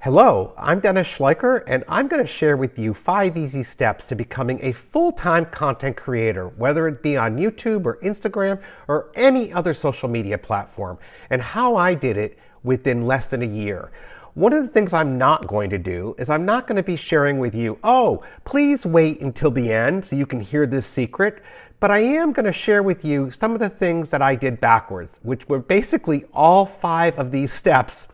Hello, I'm Dennis Schleicher, and I'm going to share with you 5 easy steps to becoming a full-time content creator, whether it be on YouTube or Instagram or any other social media platform, and how I did it within less than a year. One of the things I'm not going to do is I'm not going to be sharing with you, oh, please wait until the end so you can hear this secret, but I am going to share with you some of the things that I did backwards, which were basically all 5 of these steps,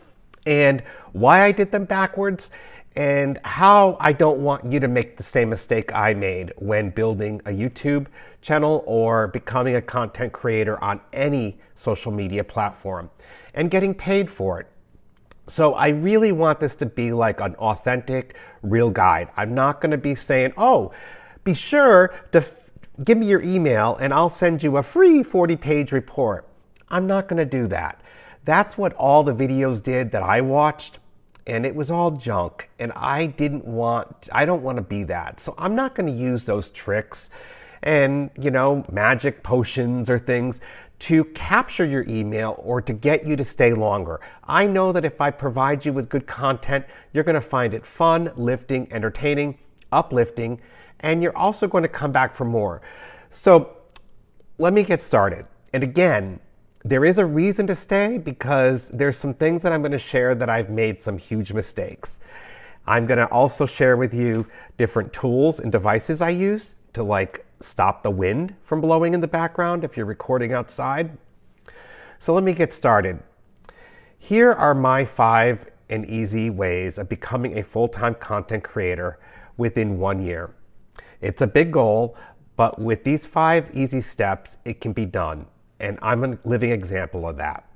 and why I did them backwards, and how I don't want you to make the same mistake I made when building a YouTube channel or becoming a content creator on any social media platform and getting paid for it. So I really want this to be like an authentic, real guide. I'm not going to be saying, oh, be sure to give me your email and I'll send you a free 40-page report. I'm not going to do that. That's what all the videos did that I watched, and it was all junk, and I don't want to be that. So I'm not going to use those tricks and, magic potions or things to capture your email or to get you to stay longer. I know that if I provide you with good content, you're going to find it fun, lifting, entertaining, uplifting, and you're also going to come back for more. So let me get started. And again, there is a reason to stay because there's some things that I'm going to share that I've made some huge mistakes. I'm going to also share with you different tools and devices I use to stop the wind from blowing in the background if you're recording outside. So let me get started. Here are my 5 and easy ways of becoming a full-time content creator within 1 year. It's a big goal, but with these 5 easy steps, it can be done. And I'm a living example of that.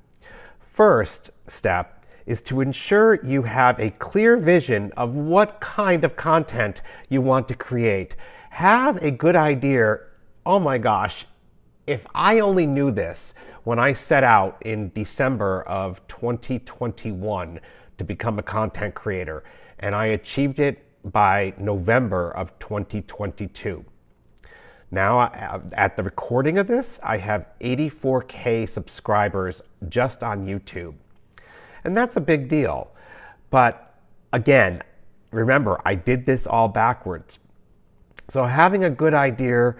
First step is to ensure you have a clear vision of what kind of content you want to create. Have a good idea. Oh my gosh, if I only knew this when I set out in December of 2021 to become a content creator, and I achieved it by November of 2022. Now, at the recording of this, I have 84K subscribers just on YouTube. And that's a big deal. But again, remember, I did this all backwards. So having a good idea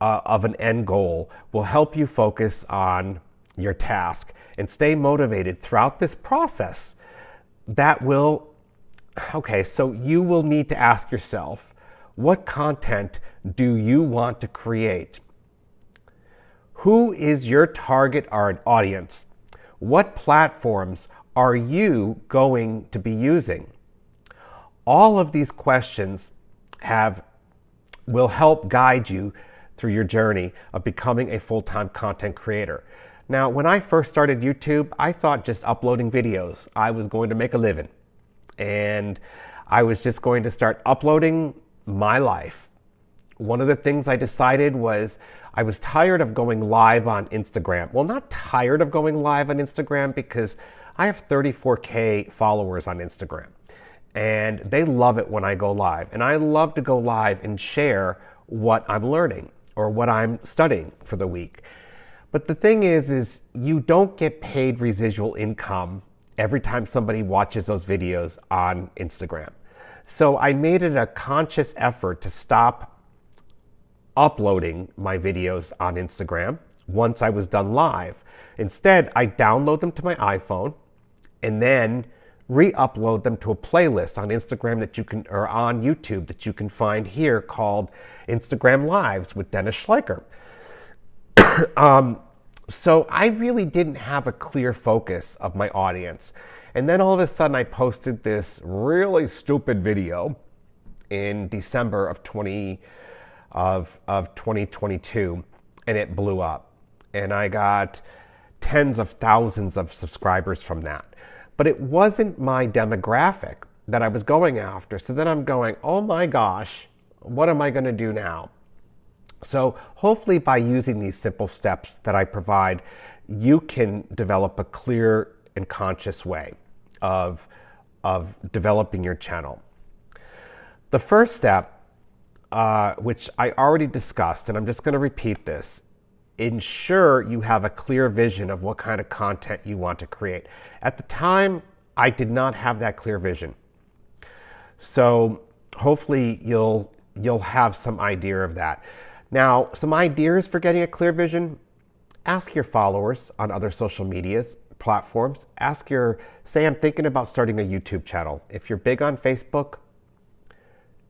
of an end goal will help you focus on your task and stay motivated throughout this process. So you will need to ask yourself, what content do you want to create? Who is your target audience? What platforms are you going to be using? All of these questions will help guide you through your journey of becoming a full-time content creator. Now, when I first started YouTube, I thought just uploading videos, I was going to make a living. And I was just going to start uploading my life. One of the things I decided was I was tired of going live on Instagram. Well, not tired of going live on Instagram because I have 34K followers on Instagram and they love it when I go live. And I love to go live and share what I'm learning or what I'm studying for the week. But the thing is you don't get paid residual income every time somebody watches those videos on Instagram. So I made it a conscious effort to stop uploading my videos on Instagram once I was done live. Instead, I download them to my iPhone and then re-upload them to a playlist on Instagram or on YouTube that you can find here called Instagram Lives with Dennis Schleicher. So I really didn't have a clear focus of my audience. And then all of a sudden I posted this really stupid video in December of 2022 and it blew up. And I got tens of thousands of subscribers from that. But it wasn't my demographic that I was going after. So then I'm going, oh my gosh, what am I going to do now? So hopefully by using these simple steps that I provide, you can develop a clear and conscious way of developing your channel. The first step, which I already discussed, and I'm just going to repeat this, ensure you have a clear vision of what kind of content you want to create. At the time, I did not have that clear vision. So hopefully you'll have some idea of that. Now, some ideas for getting a clear vision: ask your followers on other social media platforms. Say, I'm thinking about starting a YouTube channel. If you're big on Facebook,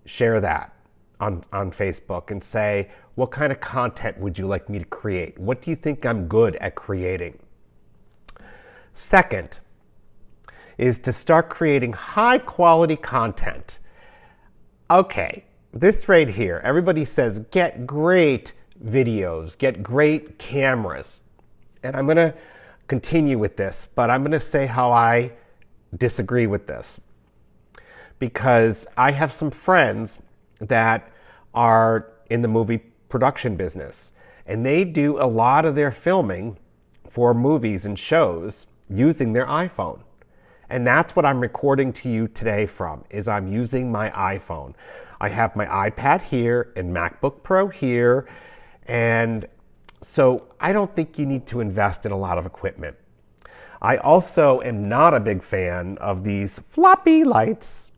share that on Facebook and say, what kind of content would you like me to create? What do you think I'm good at creating? Second is to start creating high quality content. Okay, this right here, everybody says get great videos, get great cameras. And I'm going to continue with this, but I'm going to say how I disagree with this. Because I have some friends that are in the movie production business, and they do a lot of their filming for movies and shows using their iPhone. And that's what I'm recording to you today from, is I'm using my iPhone. I have my iPad here and MacBook Pro here. And so I don't think you need to invest in a lot of equipment. I also am not a big fan of these floppy lights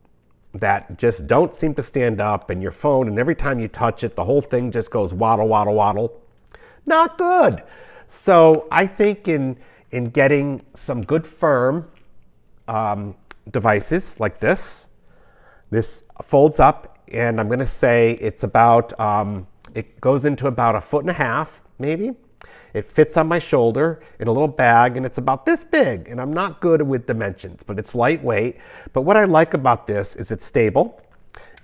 that just don't seem to stand up, and your phone, and every time you touch it, the whole thing just goes waddle, waddle, waddle. Not good. So I think in getting some good firm devices like this folds up, and I'm going to say it's about, it goes into about 1.5 feet, maybe. It fits on my shoulder in a little bag, and it's about this big, and I'm not good with dimensions, but it's lightweight. But what I like about this is it's stable,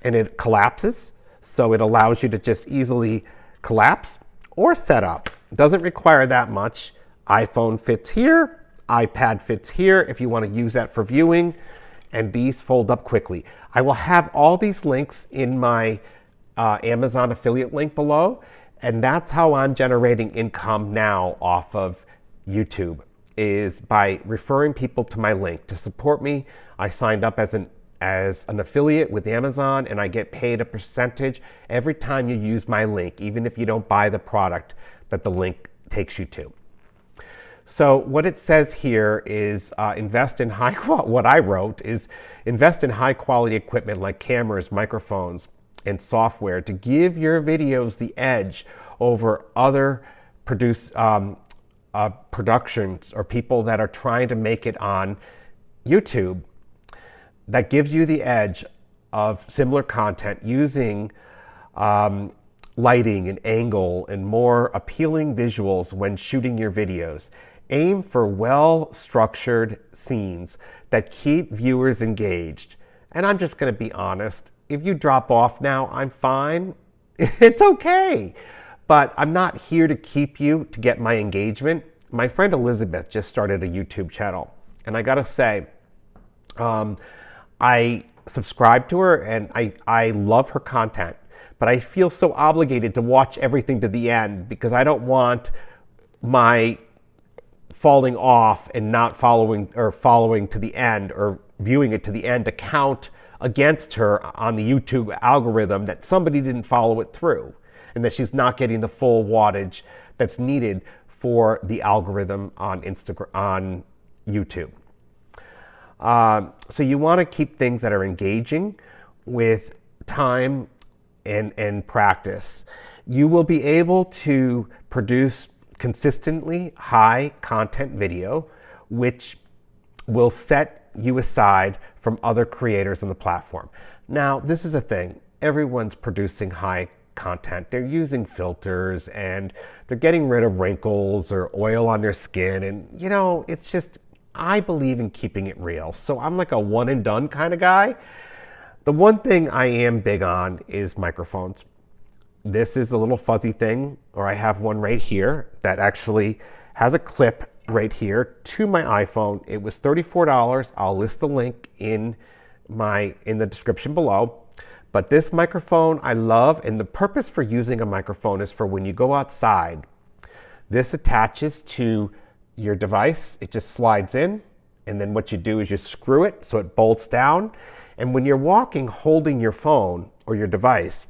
and it collapses, so it allows you to just easily collapse or set up. It doesn't require that much. iPhone fits here, iPad fits here if you want to use that for viewing, and these fold up quickly. I will have all these links in my Amazon affiliate link below, and that's how I'm generating income now off of YouTube, is by referring people to my link. To support me, I signed up as an affiliate with Amazon, and I get paid a percentage every time you use my link, even if you don't buy the product that the link takes you to. So what it says here is what I wrote is invest in high quality equipment like cameras, microphones, and software to give your videos the edge over other productions or people that are trying to make it on YouTube. That gives you the edge of similar content using lighting and angle and more appealing visuals when shooting your videos. Aim for well-structured scenes that keep viewers engaged. And I'm just going to be honest. If you drop off now, I'm fine. It's okay. But I'm not here to keep you to get my engagement. My friend Elizabeth just started a YouTube channel. And I got to say, I subscribe to her and I love her content. But I feel so obligated to watch everything to the end because I don't want my falling off and not following to the end or viewing it to the end to count against her on the YouTube algorithm that somebody didn't follow it through and that she's not getting the full wattage that's needed for the algorithm on YouTube. So you want to keep things that are engaging with time and practice. You will be able to produce consistently high content video, which will set you aside from other creators on the platform. Now, this is a thing. Everyone's producing high content. They're using filters and they're getting rid of wrinkles or oil on their skin. And, it's just, I believe in keeping it real. So I'm like a one and done kind of guy. The one thing I am big on is microphones. This is a little fuzzy thing, or I have one right here that actually has a clip right here to my iPhone. It was $34. I'll list the link in the description below. But this microphone I love, and the purpose for using a microphone is for when you go outside. This attaches to your device. It just slides in, and then what you do is you screw it so it bolts down. And when you're walking holding your phone or your device,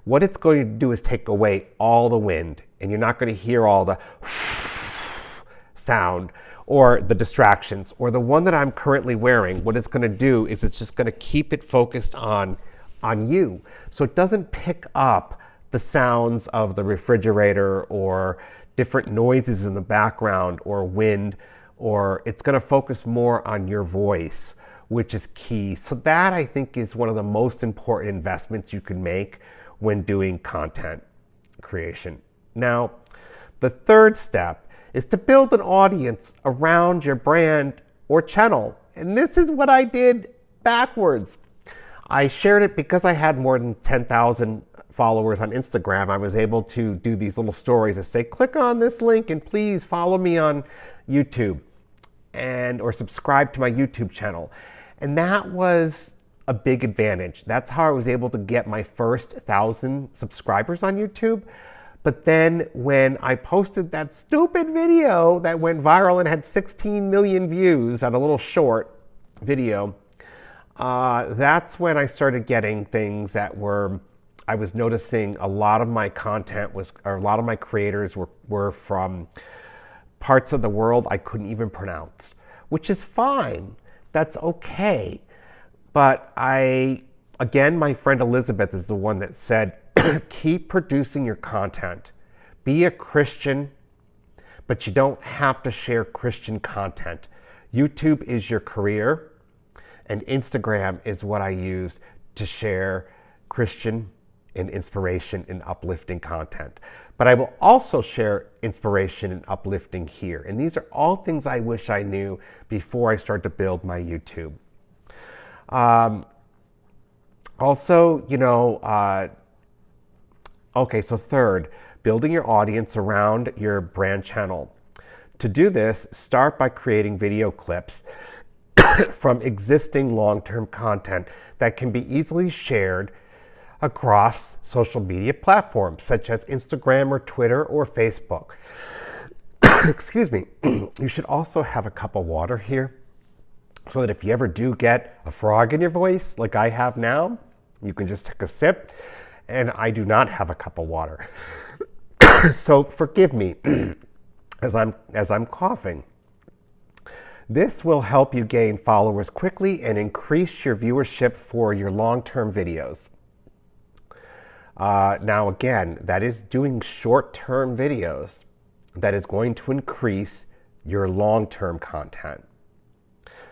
what it's going to do is take away all the wind, and you're not going to hear all the sound or the distractions, or the one that I'm currently wearing, what it's going to do is it's just going to keep it focused on you. So it doesn't pick up the sounds of the refrigerator or different noises in the background or wind, or it's going to focus more on your voice, which is key. So that, I think, is one of the most important investments you can make when doing content creation. Now, the third step is to build an audience around your brand or channel. And this is what I did backwards. I shared it because I had more than 10,000 followers on Instagram. I was able to do these little stories that say, click on this link and please follow me on YouTube or subscribe to my YouTube channel. And that was a big advantage. That's how I was able to get my first 1,000 subscribers on YouTube. But then when I posted that stupid video that went viral and had 16 million views on a little short video, that's when I started getting things that I was noticing a lot of my content or a lot of my creators were from parts of the world I couldn't even pronounce, which is fine. That's okay. But again, my friend Elizabeth is the one that said, keep producing your content. Be a Christian, but you don't have to share Christian content. YouTube is your career, and Instagram is what I use to share Christian and inspiration and uplifting content. But I will also share inspiration and uplifting here. And these are all things I wish I knew before I started to build my YouTube. So third, building your audience around your brand channel. To do this, start by creating video clips from existing long-term content that can be easily shared across social media platforms such as Instagram or Twitter or Facebook. Excuse me. You should also have a cup of water here so that if you ever do get a frog in your voice like I have now, you can just take a sip. And I do not have a cup of water. So forgive me as I'm coughing. This will help you gain followers quickly and increase your viewership for your long-term videos. Now again, that is doing short-term videos that is going to increase your long-term content.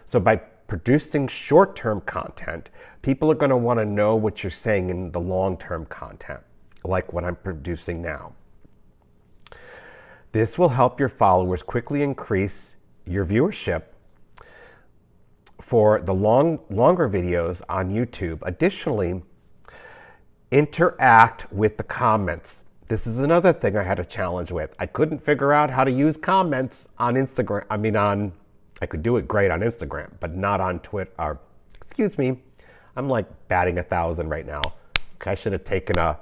So by producing short-term content, people are going to want to know what you're saying in the long-term content, like what I'm producing now. This will help your followers quickly increase your viewership for the longer videos on YouTube. Additionally, interact with the comments. This is another thing I had a challenge with. I couldn't figure out how to use comments on Instagram. I could do it great on Instagram, but not on Twitter. Excuse me, I'm like batting 1,000 right now. Okay, I should have taken a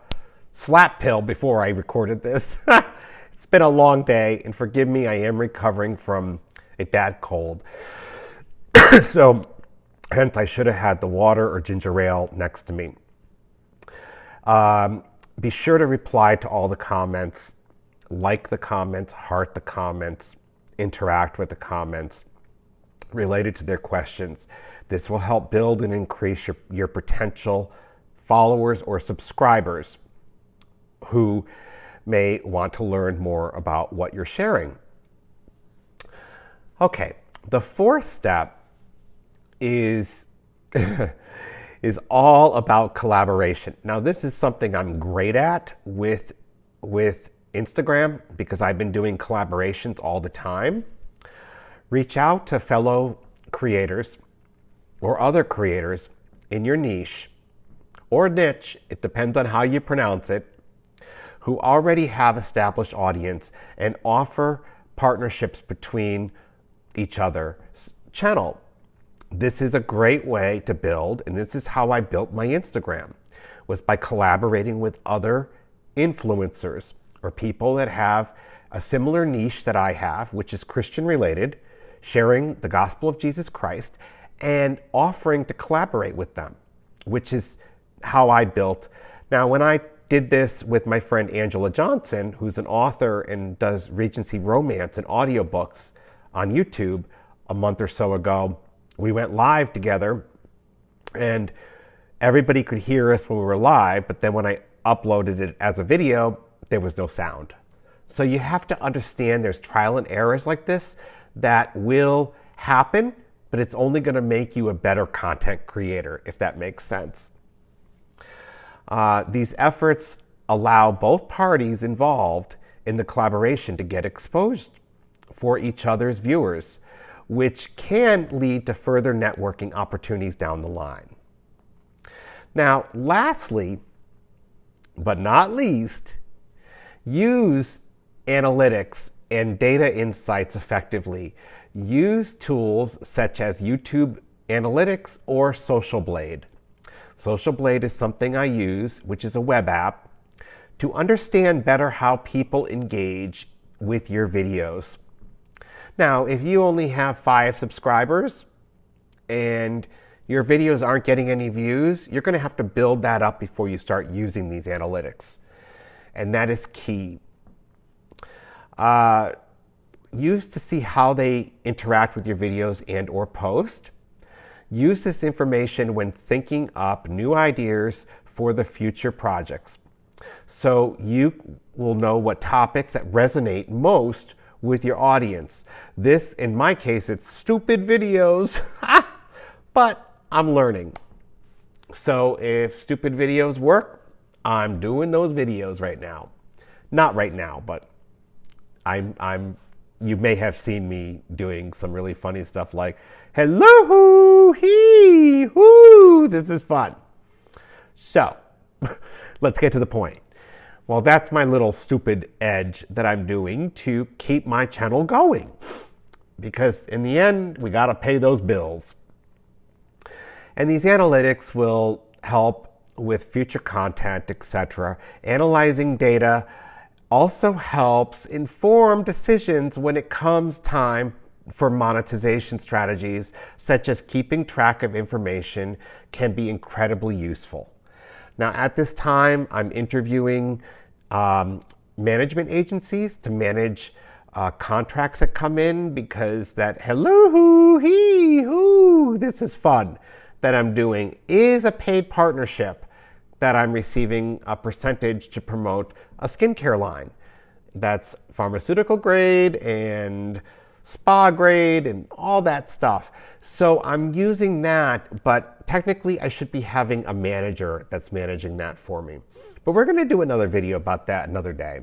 slap pill before I recorded this. It's been a long day, and forgive me, I am recovering from a bad cold. So, hence I should have had the water or ginger ale next to me. Be sure to reply to all the comments, like the comments, heart the comments, interact with the comments related to their questions. This will help build and increase your potential followers or subscribers who may want to learn more about what you're sharing. Okay, the fourth step is is all about collaboration. Now, this is something I'm great at with Instagram because I've been doing collaborations all the time. Reach out to fellow creators or other creators in your niche or niche, it depends on how you pronounce it, who already have established audience and offer partnerships between each other's channel. This is a great way to build, and this is how I built my Instagram, was by collaborating with other influencers or people that have a similar niche that I have, which is Christian related, sharing the gospel of Jesus Christ and offering to collaborate with them, which is how I built. Now, when I did this with my friend Angela Johnson, who's an author and does Regency romance and audiobooks on YouTube a month or so ago. We went live together and everybody could hear us when we were live, but then when I uploaded it as a video, there was no sound. So you have to understand there's trial and errors like this that will happen, but it's only going to make you a better content creator, if that makes sense. These efforts allow both parties involved in the collaboration to get exposed for each other's viewers, which can lead to further networking opportunities down the line. Now, lastly, but not least, use analytics and data insights effectively. Use tools such as YouTube Analytics or Social Blade. Social Blade is something I use, which is a web app, to understand better how people engage with your videos. Now, if you only have 5 subscribers and your videos aren't getting any views, you're going to have to build that up before you start using these analytics. And that is key. Use to see how they interact with your videos and or post. Use this information when thinking up new ideas for the future projects. So you will know what topics that resonate most with your audience. This, in my case, it's stupid videos, but I'm learning. So if stupid videos work, I'm doing those videos right now. Not right now, but you may have seen me doing some really funny stuff like, hello, hee, hoo, this is fun. So, let's get to the point. Well, that's my little stupid edge that I'm doing to keep my channel going. Because in the end, we gotta pay those bills. And these analytics will help with future content, etc. Analyzing data also helps inform decisions when it comes time for monetization strategies, such as keeping track of information can be incredibly useful. Now, at this time, I'm interviewing management agencies to manage contracts that come in, because that hello, hoo, hee, hoo, this is fun that I'm doing is a paid partnership that I'm receiving a percentage to promote a skincare line that's pharmaceutical grade and spa grade and all that stuff. So I'm using that, but technically I should be having a manager that's managing that for me. But we're going to do another video about that another day.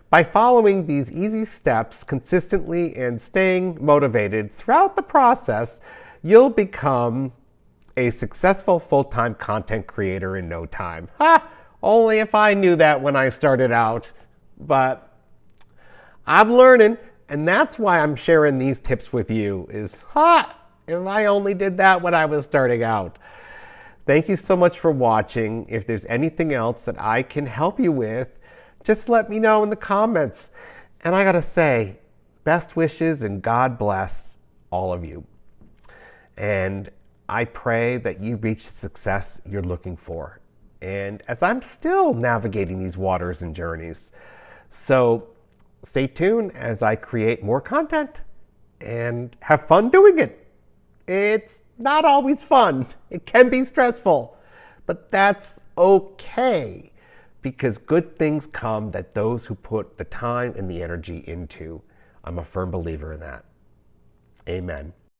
By following these easy steps consistently and staying motivated throughout the process, you'll become a successful full-time content creator in no time. Only if I knew that when I started out. But I'm learning, and that's why I'm sharing these tips with you, is if I only did that when I was starting out. Thank you so much for watching. If there's anything else that I can help you with, just let me know in the comments. And I gotta say, best wishes and God bless all of you. And I pray that you reach the success you're looking for. And as I'm still navigating these waters and journeys. So stay tuned as I create more content and have fun doing it. It's not always fun. It can be stressful, but that's okay, because good things come that those who put the time and the energy into. I'm a firm believer in that. Amen.